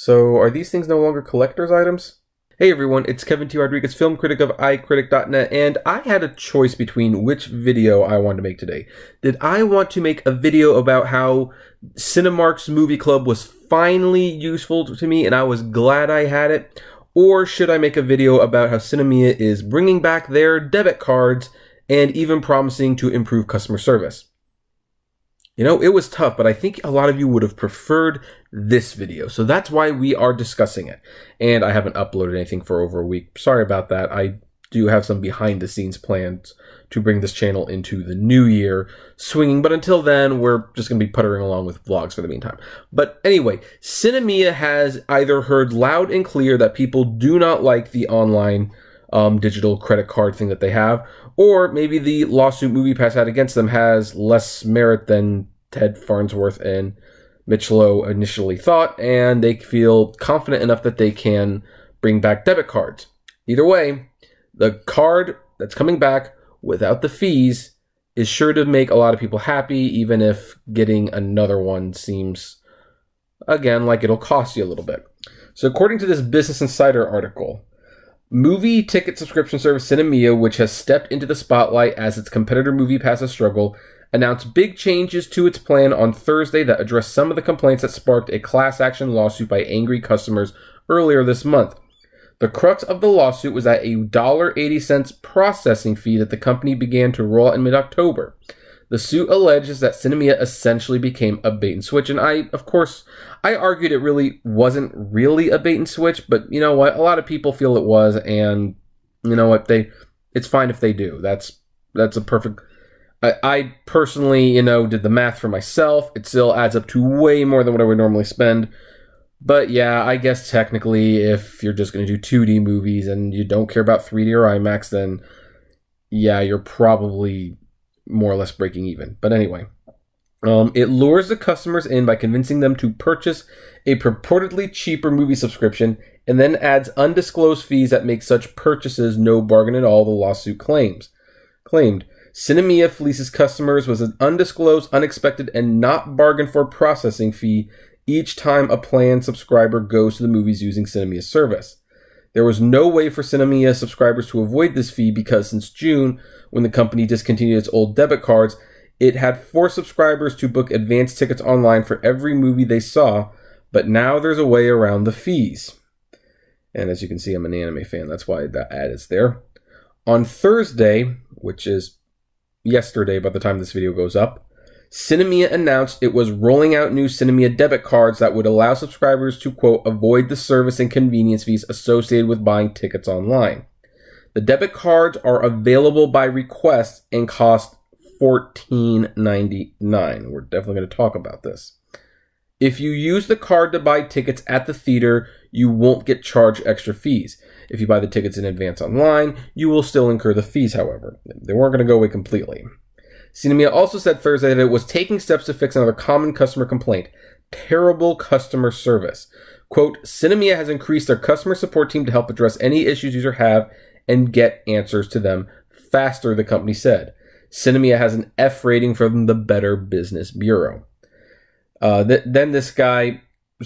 So are these things no longer collector's items? Hey everyone, it's Kevin T. Rodriguez, film critic of iCritic.net, and I had a choice between which video I wanted to make today. Did I want to make a video about how Cinemark's movie club was finally useful to me and I was glad I had it? Or should I make a video about how Sinemia is bringing back their debit cards and even promising to improve customer service? You know, it was tough, but I think a lot of you would have preferred this video. So that's why we are discussing it. And I haven't uploaded anything for over a week. Sorry about that. I do have some behind the scenes plans to bring this channel into the new year swinging. But until then, we're just going to be puttering along with vlogs for the meantime. But anyway, Sinemia has either heard loud and clear that people do not like the online digital credit card thing that they have, or maybe the lawsuit MoviePass had against them has less merit than Ted Farnsworth and Mitch Lowe initially thought, and they feel confident enough that they can bring back debit cards. Either way, the card that's coming back without the fees is sure to make a lot of people happy, even if getting another one seems, again, like it'll cost you a little bit. So according to this Business Insider article, movie ticket subscription service Sinemia, which has stepped into the spotlight as its competitor MoviePass has struggled, announced big changes to its plan on Thursday that address some of the complaints that sparked a class action lawsuit by angry customers earlier this month. The crux of the lawsuit was at a $1.80 processing fee that the company began to roll out in mid-October. The suit alleges that Sinemia essentially became a bait and switch, and I argued it really wasn't really a bait and switch, but you know what? A lot of people feel it was, and you know what? It's fine if they do. That's a perfect. I personally, did the math for myself. It still adds up to way more than what I would normally spend. But yeah, I guess technically, if you're just going to do 2D movies and you don't care about 3D or IMAX, then yeah, you're probably more or less breaking even. But anyway, it lures the customers in by convincing them to purchase a purportedly cheaper movie subscription and then adds undisclosed fees that make such purchases no bargain at all, the lawsuit claimed. Sinemia fleeces customers with an undisclosed, unexpected, and not bargained for processing fee each time a planned subscriber goes to the movies using Sinemia's service. There was no way for Sinemia subscribers to avoid this fee because since June, when the company discontinued its old debit cards, it had forced subscribers to book advance tickets online for every movie they saw, but now there's a way around the fees. And as you can see, I'm an anime fan. That's why that ad is there. On Thursday, which is yesterday by the time this video goes up, Sinemia announced it was rolling out new Sinemia debit cards that would allow subscribers to, quote, avoid the service and convenience fees associated with buying tickets online. The debit cards are available by request and cost $14.99. We're definitely going to talk about this. If you use the card to buy tickets at the theater, you won't get charged extra fees. If you buy the tickets in advance online, you will still incur the fees, however. They weren't going to go away completely. Sinemia also said Thursday that it was taking steps to fix another common customer complaint: terrible customer service. Quote, Sinemia has increased their customer support team to help address any issues users have and get answers to them faster, the company said. Sinemia has an F rating from the Better Business Bureau. Then this guy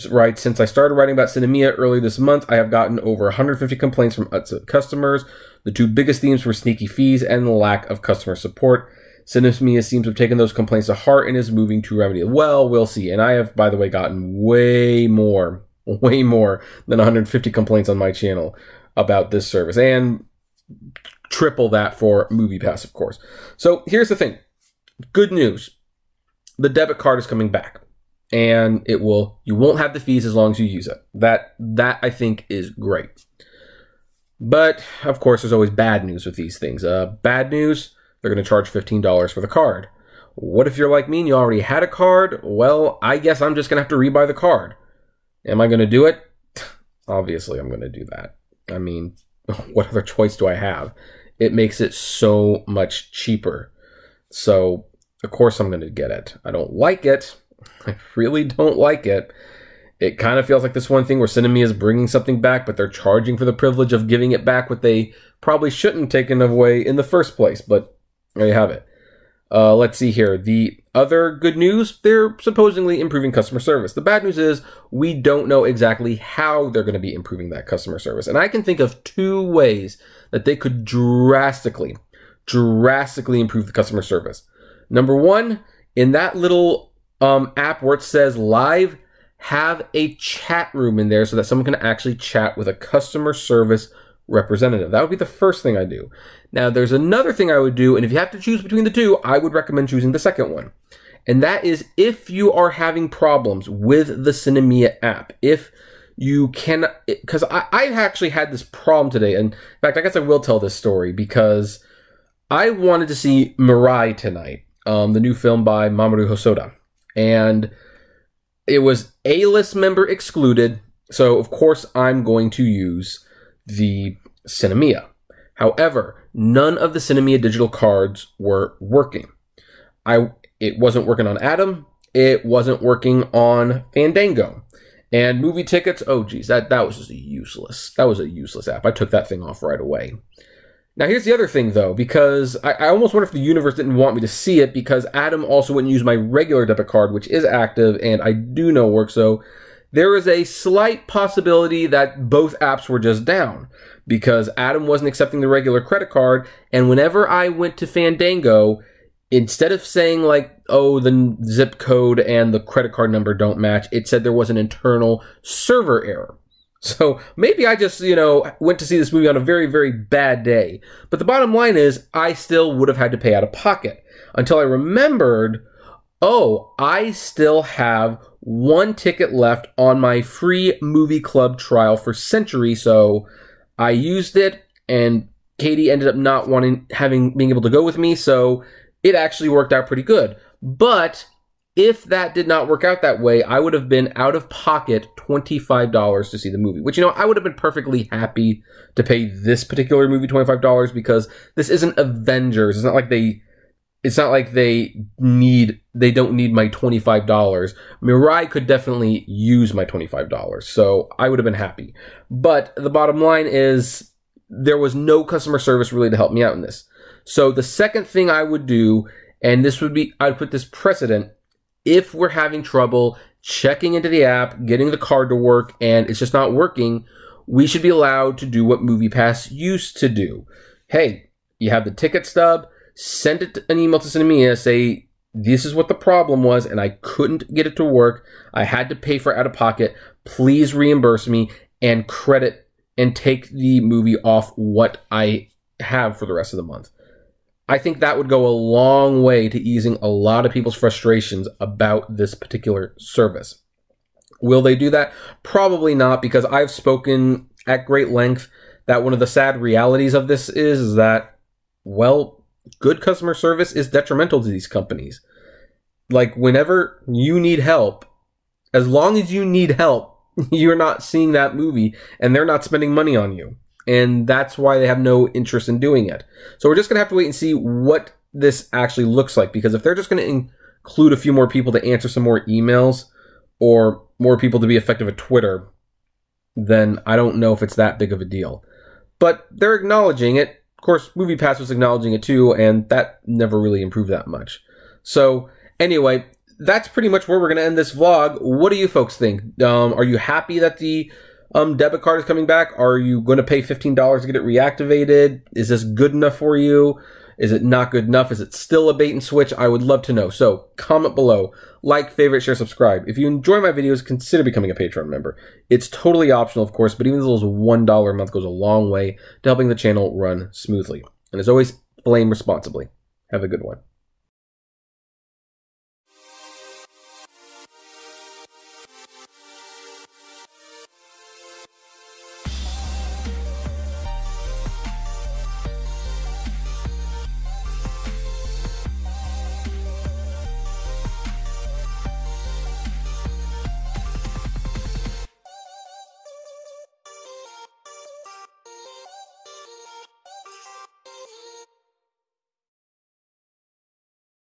writes, since I started writing about Sinemia early this month, I have gotten over 150 complaints from customers. The two biggest themes were sneaky fees and the lack of customer support. Sinemia seems to have taken those complaints to heart and is moving to remedy it. Well, we'll see. And I have, by the way, gotten way more than 150 complaints on my channel about this service, and triple that for MoviePass, of course. So here's the thing. Good news. The debit card is coming back, and you won't have the fees as long as you use it. That I think is great. But of course, there's always bad news with these things. Bad news, they're going to charge $15 for the card. What if you're like me and you already had a card? Well, I guess I'm just going to have to rebuy the card. Am I going to do it? Obviously, I'm going to do that. I mean, what other choice do I have? It makes it so much cheaper. So, of course, I'm going to get it. I don't like it. I really don't like it. It kind of feels like this one thing where Sinemia is bringing something back, but they're charging for the privilege of giving it back what they probably shouldn't have taken away in the first place. But there you have it. Let's see here. The other good news, they're supposedly improving customer service. The bad news is we don't know exactly how they're going to be improving that customer service. And I can think of 2 ways that they could drastically improve the customer service. Number 1, in that little app where it says live, have a chat room in there so that someone can actually chat with a customer service representative. That would be the first thing I do. Now, there's another thing I would do, and if you have to choose between the 2, I would recommend choosing the second one. And that is if you are having problems with the Sinemia app, if you can, because I actually had this problem today, and in fact, I guess I will tell this story because I wanted to see Mirai tonight, the new film by Mamoru Hosoda, and it was A-list member excluded, so of course I'm going to use the Sinemia. However, none of the Sinemia digital cards were working. It wasn't working on Atom. It wasn't working on Fandango. And movie tickets, oh geez, that was just useless. That was a useless app. I took that thing off right away. Now here's the other thing though, because I almost wonder if the universe didn't want me to see it because Atom also wouldn't use my regular debit card, which is active and I do know works, so there is a slight possibility that both apps were just down because Atom wasn't accepting the regular credit card, and whenever I went to Fandango, instead of saying like, oh, the zip code and the credit card number don't match, it said there was an internal server error. So maybe I just, went to see this movie on a very, very bad day. But the bottom line is I still would have had to pay out of pocket until I remembered, oh, I still have 1 ticket left on my free movie club trial for Century. So I used it and Katie ended up not being able to go with me. So it actually worked out pretty good. But if that did not work out that way, I would have been out of pocket $25 to see the movie, which, I would have been perfectly happy to pay this particular movie $25 because this isn't Avengers. It's not like they don't need my $25. Mirai could definitely use my $25. So I would have been happy. But the bottom line is there was no customer service really to help me out in this. So the second thing I would do, and this would be, I'd put this precedent, if we're having trouble checking into the app, getting the card to work, and it's just not working, we should be allowed to do what MoviePass used to do. Hey, you have the ticket stub, send an email to Sinemia, say, this is what the problem was, and I couldn't get it to work. I had to pay for it out of pocket. Please reimburse me and credit and take the movie off what I have for the rest of the month. I think that would go a long way to easing a lot of people's frustrations about this particular service. Will they do that? Probably not, because I've spoken at great length that one of the sad realities of this is that, well, good customer service is detrimental to these companies. Like, whenever you need help, as long as you need help, you're not seeing that movie and they're not spending money on you. And that's why they have no interest in doing it. So we're just going to have to wait and see what this actually looks like. Because if they're just going to include a few more people to answer some more emails or more people to be effective at Twitter, then I don't know if it's that big of a deal. But they're acknowledging it. Of course, MoviePass was acknowledging it too, and that never really improved that much. So anyway, that's pretty much where we're going to end this vlog. What do you folks think? Are you happy that the debit card is coming back? Are you going to pay $15 to get it reactivated? Is this good enough for you? Is it not good enough? Is it still a bait and switch? I would love to know. So comment below, like, favorite, share, subscribe. If you enjoy my videos, consider becoming a Patreon member. It's totally optional, of course, but even those $1 a month goes a long way to helping the channel run smoothly. And as always, flame responsibly. Have a good one.